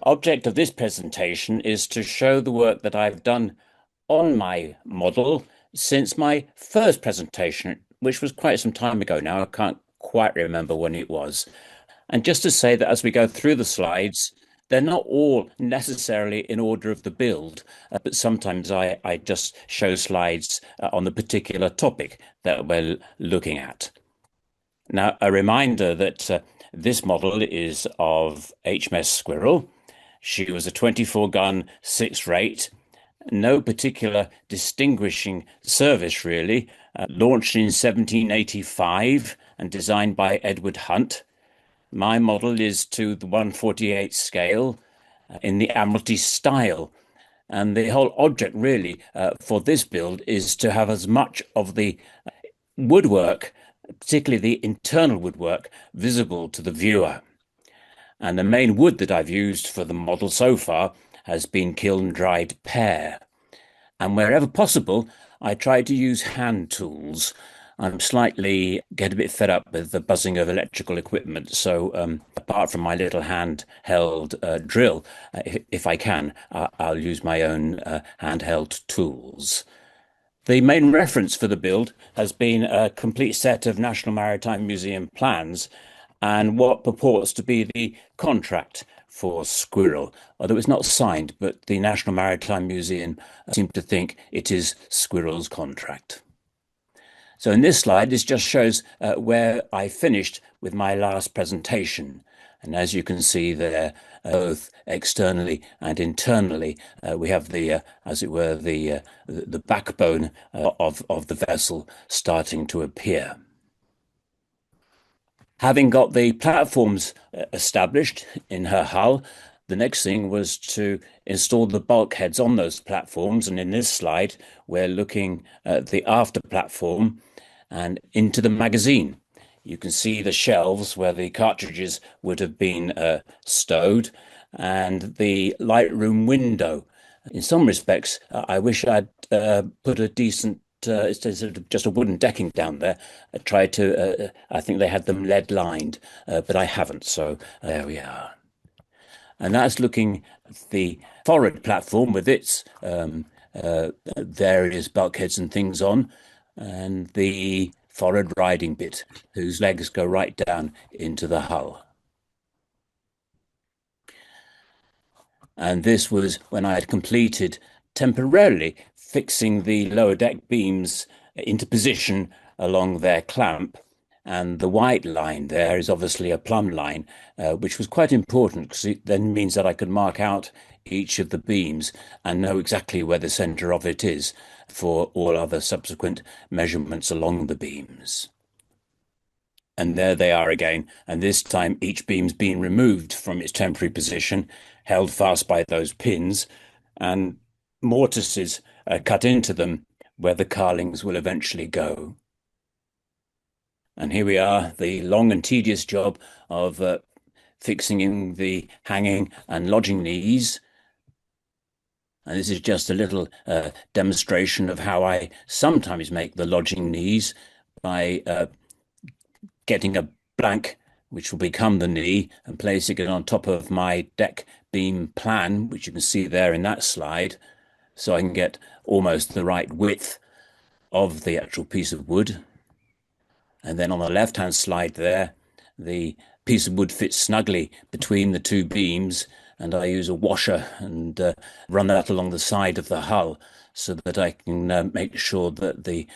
object of this presentation is to show the work that I've done on my model since my first presentation, which was quite some time ago now. I can't quite remember when it was. And just to say that as we go through the slides, they're not all necessarily in order of the build, but sometimes I just show slides on the particular topic that we're looking at. Now, a reminder that this model is of HMS Squirrel. She was a 24-gun, 6-rate, no particular distinguishing service really, launched in 1785 and designed by Edward Hunt. My model is to the 1/48 scale in the Admiralty style. And the whole object really for this build is to have as much of the woodwork, particularly the internal woodwork, visible to the viewer. And the main wood that I've used for the model so far has been kiln-dried pear. And wherever possible, I try to use hand tools. I'm slightly get a bit fed up with the buzzing of electrical equipment. So apart from my little handheld drill, if I can, I'll use my own handheld tools. The main reference for the build has been a complete set of National Maritime Museum plans and what purports to be the contract for Squirrel, although it's not signed, but the National Maritime Museum seem to think it is Squirrel's contract. So in this slide, this just shows where I finished with my last presentation. And as you can see there, both externally and internally, we have the, as it were, the backbone of the vessel starting to appear. Having got the platforms established in her hull, the next thing was to install the bulkheads on those platforms. And in this slide, we're looking at the after platform and into the magazine. You can see the shelves where the cartridges would have been stowed and the lightroom window. In some respects, I wish I'd put a decent instead of just a wooden decking down there. I tried to, I think they had them lead lined, but I haven't. So there we are. And that's looking at the forward platform with its various bulkheads and things on, and the forward riding bit, whose legs go right down into the hull. And this was when I had completed temporarily fixing the lower deck beams into position along their clamp. And the white line there is obviously a plumb line, which was quite important because it then means that I could mark out each of the beams and know exactly where the center of it is for all other subsequent measurements along the beams. And there they are again. And this time each beam's been removed from its temporary position, held fast by those pins, and mortises cut into them where the carlins will eventually go. And here we are, the long and tedious job of fixing in the hanging and lodging knees. And this is just a little demonstration of how I sometimes make the lodging knees by getting a blank, which will become the knee, and placing it on top of my deck beam plan, which you can see there in that slide, so I can get almost the right width of the actual piece of wood. And then on the left-hand slide there, the piece of wood fits snugly between the two beams, and I use a washer and run that along the side of the hull so that I can make sure that the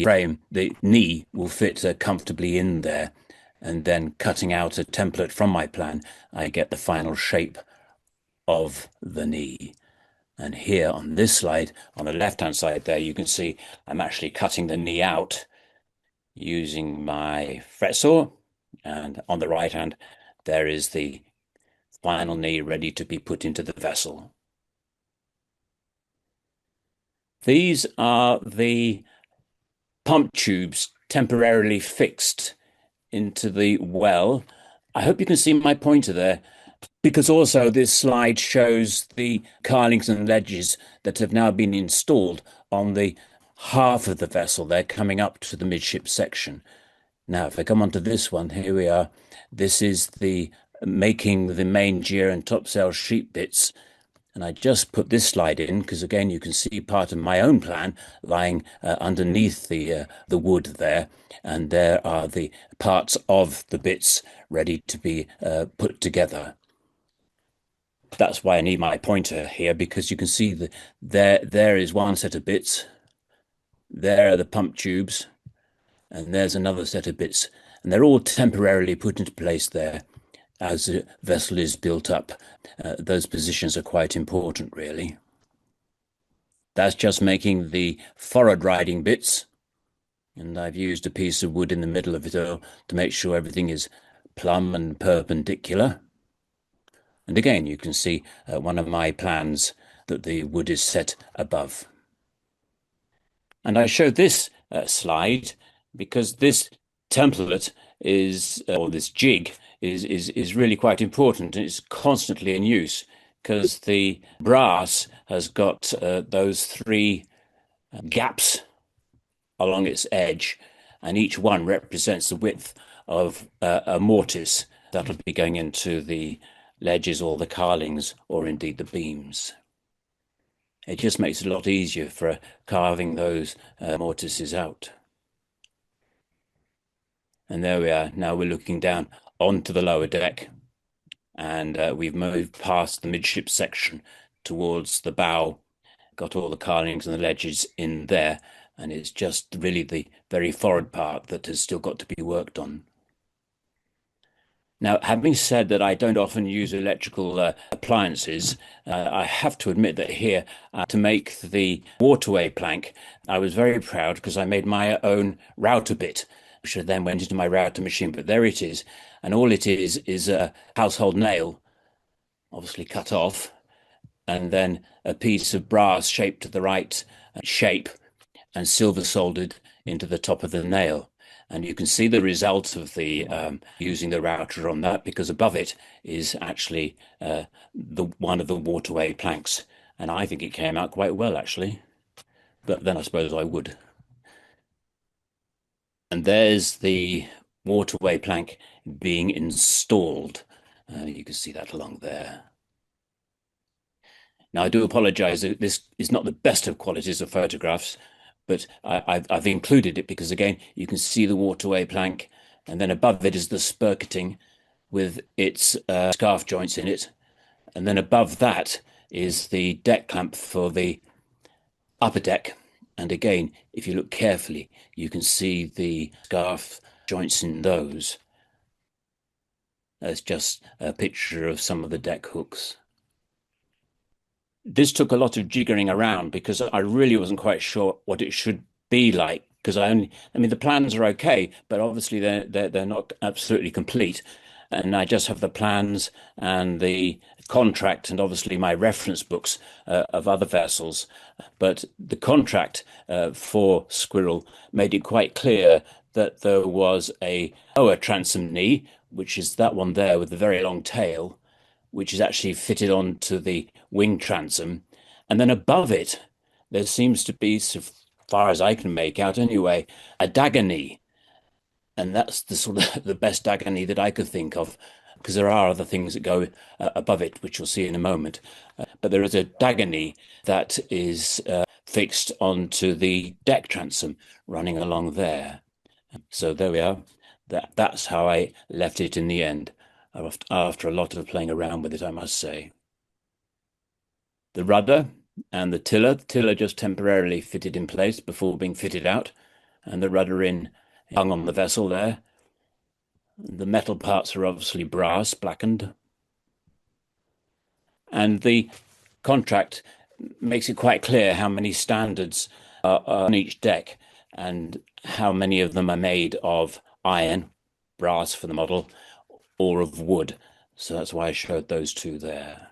frame, the knee, will fit comfortably in there. And then cutting out a template from my plan, I get the final shape of the knee. And here on this slide, on the left-hand side there, you can see I'm actually cutting the knee out using my fret saw. And on the right hand, there is the final knee ready to be put into the vessel. These are the pump tubes temporarily fixed into the well. I hope you can see my pointer there, because also this slide shows the carlins and ledges that have now been installed on the half of the vessel. They're coming up to the midship section. Now, if I come onto this one, here we are. This is the making the main gear and topsail sheet bits. And I just put this slide in because again you can see part of my own plan lying underneath the wood there, and there are the parts of the bits ready to be put together. That's why I need my pointer here, because you can see there is one set of bits, there are the pump tubes, and there's another set of bits, and they're all temporarily put into place there as the vessel is built up. Those positions are quite important, really. That's just making the forward riding bits, and I've used a piece of wood in the middle of it all to make sure everything is plumb and perpendicular. And again, you can see one of my plans that the wood is set above. And I show this slide because this template is, or this jig is really quite important, and it's constantly in use because the brass has got those three gaps along its edge, and each one represents the width of a mortise that'll be going into the ledges or the carlings or indeed the beams. It just makes it a lot easier for carving those mortises out. And there we are. Now we're looking down onto the lower deck, and we've moved past the midship section towards the bow, got all the carlings and the ledges in there, and it's just really the very forward part that has still got to be worked on. Now, having said that, I don't often use electrical appliances. I have to admit that here, to make the waterway plank, I was very proud because I made my own router bit, which then went into my router machine. But there it is. And all it is a household nail, obviously cut off, and then a piece of brass shaped to the right shape and silver soldered into the top of the nail. And you can see the result of the using the router on that, because above it is actually the one of the waterway planks. And I think it came out quite well, actually. But then I suppose I would. And there's the waterway plank being installed. You can see that along there. Now, I do apologize that this is not the best of qualities of photographs, but I've included it because, again, you can see the waterway plank, and then above it is the spurketing with its scarf joints in it. And then above that is the deck clamp for the upper deck. And again, if you look carefully, you can see the scarf joints in those. That's just a picture of some of the deck hooks. This took a lot of jiggering around because I really wasn't quite sure what it should be like, because I mean, the plans are okay, but obviously they're not absolutely complete. And I just have the plans and the contract and obviously my reference books of other vessels. But the contract for Squirrel made it quite clear that there was a lower transom knee, which is that one there with the very long tail, which is actually fitted onto the wing transom. And then above it, there seems to be, so far as I can make out anyway, a dagger knee. And that's the sort of the best dagger knee that I could think of, because there are other things that go above it, which you'll see in a moment. But there is a dagger knee that is fixed onto the deck transom running along there. So there we are. That's how I left it in the end, after a lot of playing around with it, I must say. The rudder and the tiller just temporarily fitted in place before being fitted out, and the rudder hung on the vessel there. The metal parts are obviously brass, blackened. And the contract makes it quite clear how many standards are on each deck and how many of them are made of iron, brass for the model, or of wood. So that's why I showed those two there.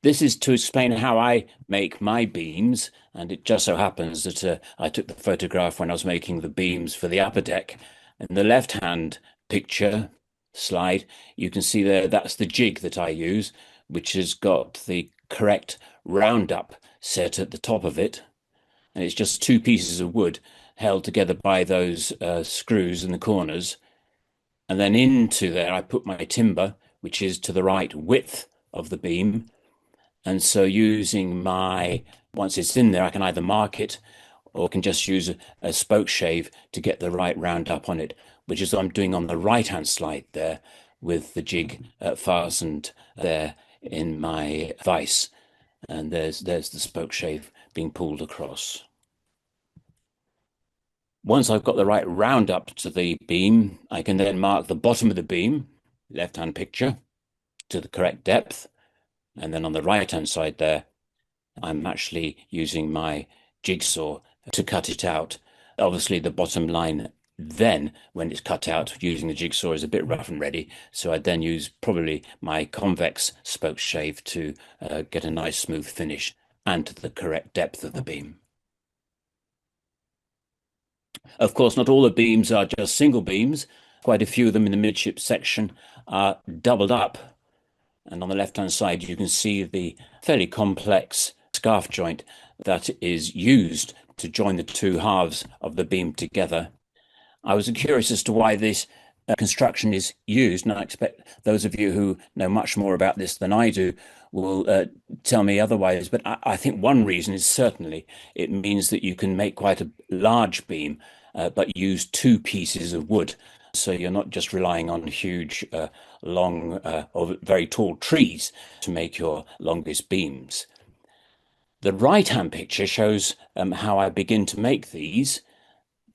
This is to explain how I make my beams, and it just so happens that I took the photograph when I was making the beams for the upper deck. In the left-hand picture slide, you can see there that's the jig that I use, which has got the correct round-up set at the top of it. And it's just two pieces of wood held together by those screws in the corners. And then into there, I put my timber, which is to the right width of the beam. And so once it's in there, I can either mark it or can just use a spoke shave to get the right round up on it, which is what I'm doing on the right-hand slide there with the jig fastened there in my vise. And there's the spoke shave being pulled across. Once I've got the right round up to the beam, I can then mark the bottom of the beam, left-hand picture, to the correct depth. And then on the right-hand side there, I'm actually using my jigsaw to cut it out. Obviously, the bottom line then, when it's cut out using the jigsaw, is a bit rough and ready. So I then use probably my convex spoke shave to get a nice smooth finish and to the correct depth of the beam. Of course, not all the beams are just single beams. Quite a few of them in the midship section are doubled up. And on the left-hand side, you can see the fairly complex scarf joint that is used to join the two halves of the beam together. I was curious as to why this construction is used, and I expect those of you who know much more about this than I do will tell me otherwise. But I think one reason is certainly it means that you can make quite a large beam, but use two pieces of wood. So you're not just relying on huge, long, or very tall trees to make your longest beams. The right-hand picture shows how I begin to make these.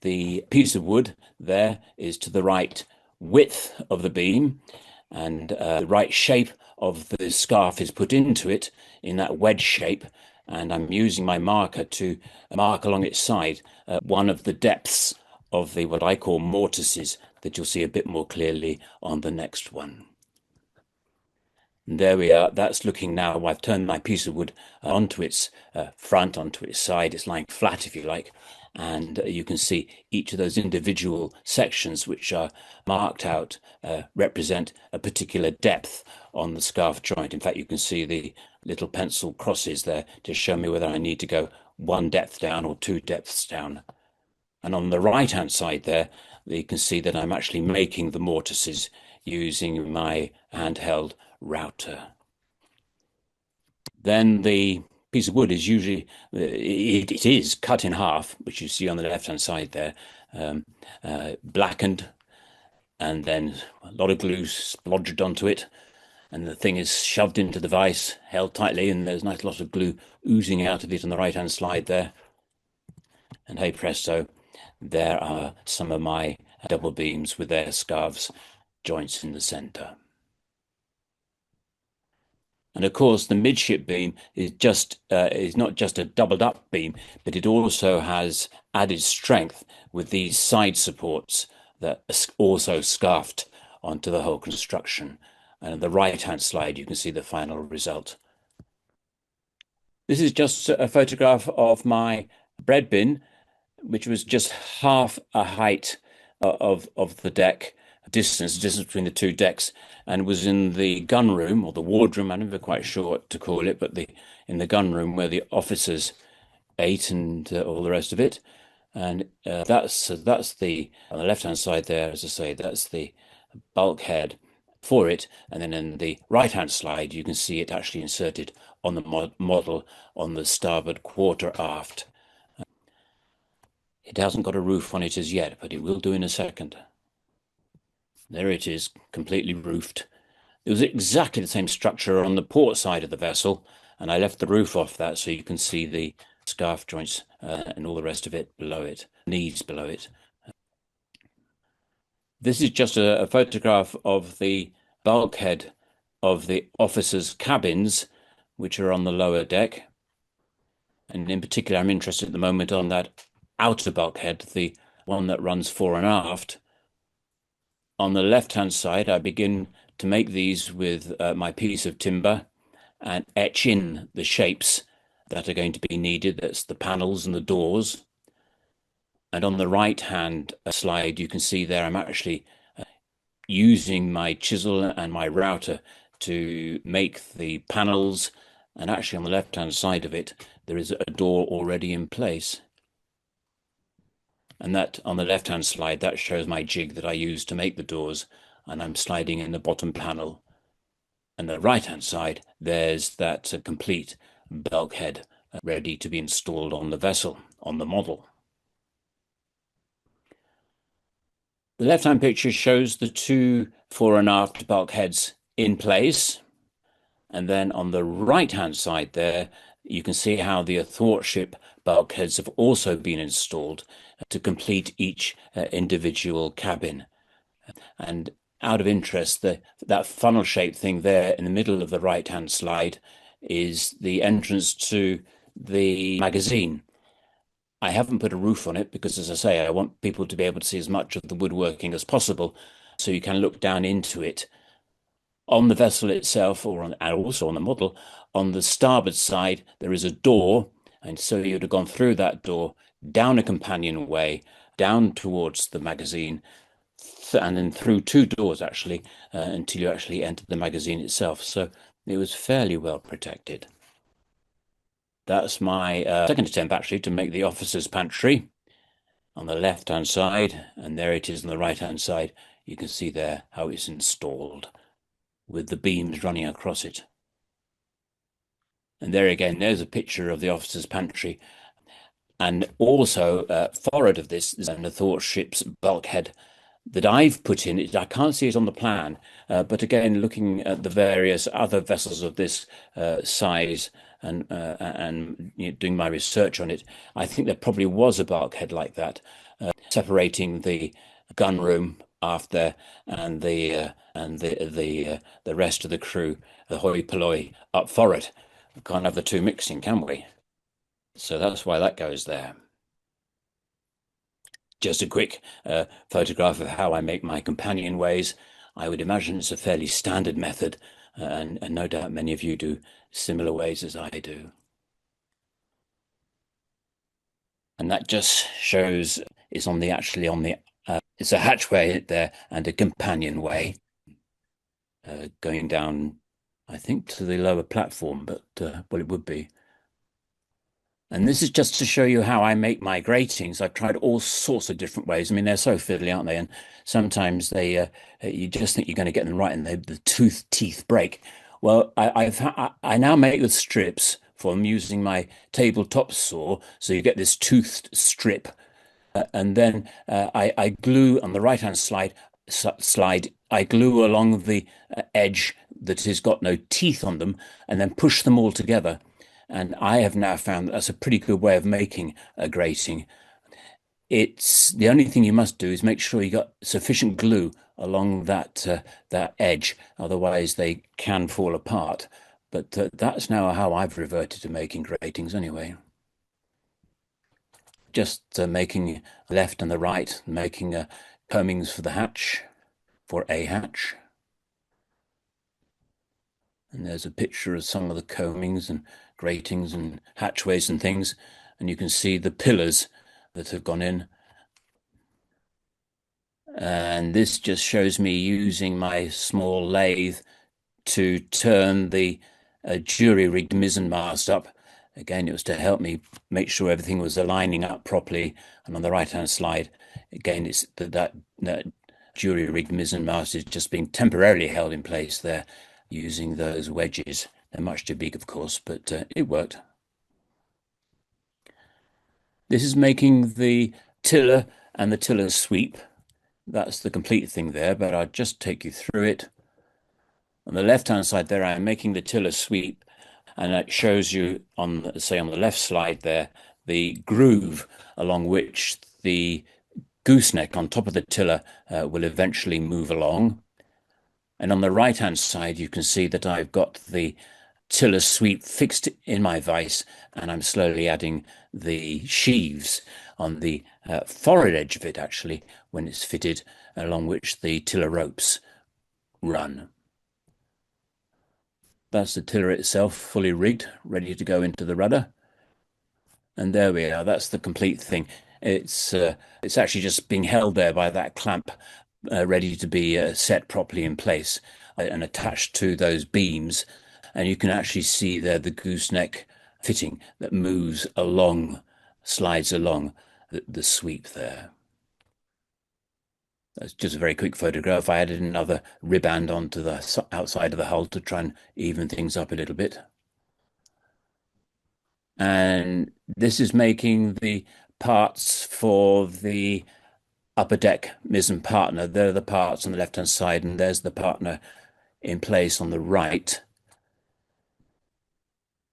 The piece of wood there is to the right width of the beam, and the right shape of the scarf is put into it in that wedge shape. And I'm using my marker to mark along its side one of the depths of the what I call mortises that you'll see a bit more clearly on the next one. And there we are. That's looking now. I've turned my piece of wood onto its front, onto its side. It's lying flat, if you like. And you can see each of those individual sections, which are marked out, represent a particular depth on the scarf joint. In fact, you can see the little pencil crosses there to show me whether I need to go one depth down or two depths down. And on the right-hand side there, you can see that I'm actually making the mortises using my handheld router. Then the piece of wood is usually, it is cut in half, which you see on the left-hand side there, blackened, and then a lot of glue splodged onto it. And the thing is shoved into the vise, held tightly, and there's a nice lot of glue oozing out of it on the right-hand slide there. And hey presto, there are some of my double beams with their scarves joints in the center. And of course, the midship beam is not just a doubled up beam, but it also has added strength with these side supports that are also scarfed onto the whole construction. And on the right-hand slide, you can see the final result. This is just a photograph of my bread bin, which was just half a height of the deck distance between the two decks, and was in the gun room or the wardroom. I'm never quite sure what to call it, but in the gun room where the officers ate and all the rest of it. And that's the on the left hand side there, as I say, that's the bulkhead for it. And then in the right hand slide, you can see it actually inserted on the model on the starboard quarter aft. It hasn't got a roof on it as yet, but it will do in a second. There it is, completely roofed. It was exactly the same structure on the port side of the vessel, and I left the roof off that so you can see the scarf joints and all the rest of it below it, knees below it. This is just a photograph of the bulkhead of the officers' cabins, which are on the lower deck. And in particular, I'm interested at the moment on that outer bulkhead, the one that runs fore and aft. On the left-hand side, I begin to make these with my piece of timber and etch in the shapes that are going to be needed. That's the panels and the doors. And on the right-hand slide, you can see there I'm actually using my chisel and my router to make the panels. And actually on the left-hand side of it, there is a door already in place. And that on the left-hand slide, that shows my jig that I use to make the doors, and I'm sliding in the bottom panel. And the right-hand side, there's that complete bulkhead ready to be installed on the vessel, on the model. The left-hand picture shows the two fore and aft bulkheads in place. And then on the right-hand side there, you can see how the athwartship bulkheads have also been installed to complete each individual cabin. And out of interest, that funnel-shaped thing there in the middle of the right-hand slide is the entrance to the magazine. I haven't put a roof on it because, as I say, I want people to be able to see as much of the woodworking as possible, so you can look down into it. On the vessel itself, and also on the model, on the starboard side, there is a door, and so you'd have gone through that door, down a companionway, down towards the magazine, and then through two doors actually, until you actually entered the magazine itself. So it was fairly well protected. That's my second attempt actually to make the officer's pantry on the left-hand side, and there it is on the right-hand side. You can see there how it's installed with the beams running across it. And there again, there's a picture of the officer's pantry. And also forward of this is an athwartship's bulkhead that I've put in. I can't see it on the plan, but again, looking at the various other vessels of this size and doing my research on it, I think there probably was a bulkhead like that, separating the gun room aft there and the rest of the crew, the hoi polloi up forward. We can't have the two mixing, can we? So that's why that goes there. Just a quick photograph of how I make my companionways. I would imagine it's a fairly standard method, and no doubt many of you do similar ways as I do. And that just shows it's on the it's a hatchway there and a companionway going down, I think, to the lower platform, but well, it would be. And this is just to show you how I make my gratings. I've tried all sorts of different ways. I mean, they're so fiddly, aren't they? And sometimes you just think you're going to get them right, and the teeth break. Well, I now make the strips for them using my tabletop saw, so you get this toothed strip, and then I glue on the right-hand slide. I glue along the edge that has got no teeth on them, and then push them all together. And I have now found that that's a pretty good way of making a grating. It's the only thing you must do is make sure you got sufficient glue along that edge, otherwise they can fall apart. But that's now how I've reverted to making gratings anyway. Just making left and the right, making combings for the hatch, for a hatch. And there's a picture of some of the combings and gratings and hatchways and things. And you can see the pillars that have gone in. And this just shows me using my small lathe to turn the jury-rigged mizzen mast up. Again, it was to help me make sure everything was aligning up properly. And on the right-hand slide, again, it's that jury-rigged mizzen mast is just being temporarily held in place there using those wedges. They're much too big, of course, but it worked. This is making the tiller and the tiller sweep. That's the complete thing there, but I'll just take you through it. On the left-hand side there, I'm making the tiller sweep, and that shows you on, say, on the left slide there, the groove along which the gooseneck on top of the tiller will eventually move along. And on the right-hand side, you can see that I've got the tiller sweep fixed in my vise, and I'm slowly adding the sheaves on the forward edge of it, actually, when it's fitted, along which the tiller ropes run. That's the tiller itself, fully rigged, ready to go into the rudder. And there we are. That's the complete thing. It's actually just being held there by that clamp, ready to be set properly in place and attached to those beams. And you can actually see there the gooseneck fitting that moves along, slides along. the sweep there. That's just a very quick photograph. I added another ribband onto the outside of the hull to try and even things up a little bit. And this is making the parts for the upper deck mizzen partner. There are the parts on the left-hand side, and there's the partner in place on the right.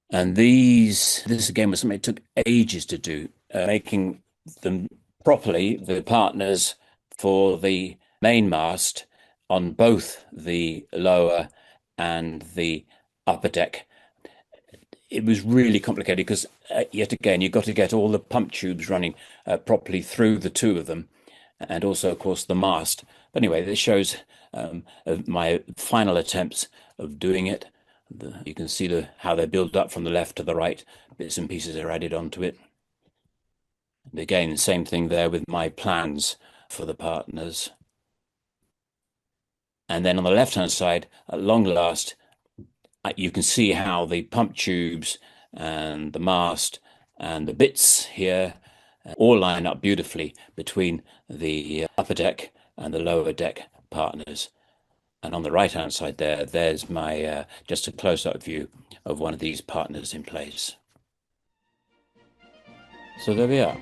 And this again was something it took ages to do, making them properly, the partners for the main mast on both the lower and the upper deck. It was really complicated because, yet again, you've got to get all the pump tubes running properly through the two of them, and also, of course, the mast. But anyway, this shows my final attempts of doing it. You can see how they build up from the left to the right. Bits and pieces are added onto it. And again, the same thing there with my plans for the partners. And then on the left-hand side, at long last, you can see how the pump tubes and the mast and the bits here all line up beautifully between the upper deck and the lower deck partners. And on the right-hand side there's my just a close-up view of one of these partners in place. So there we are.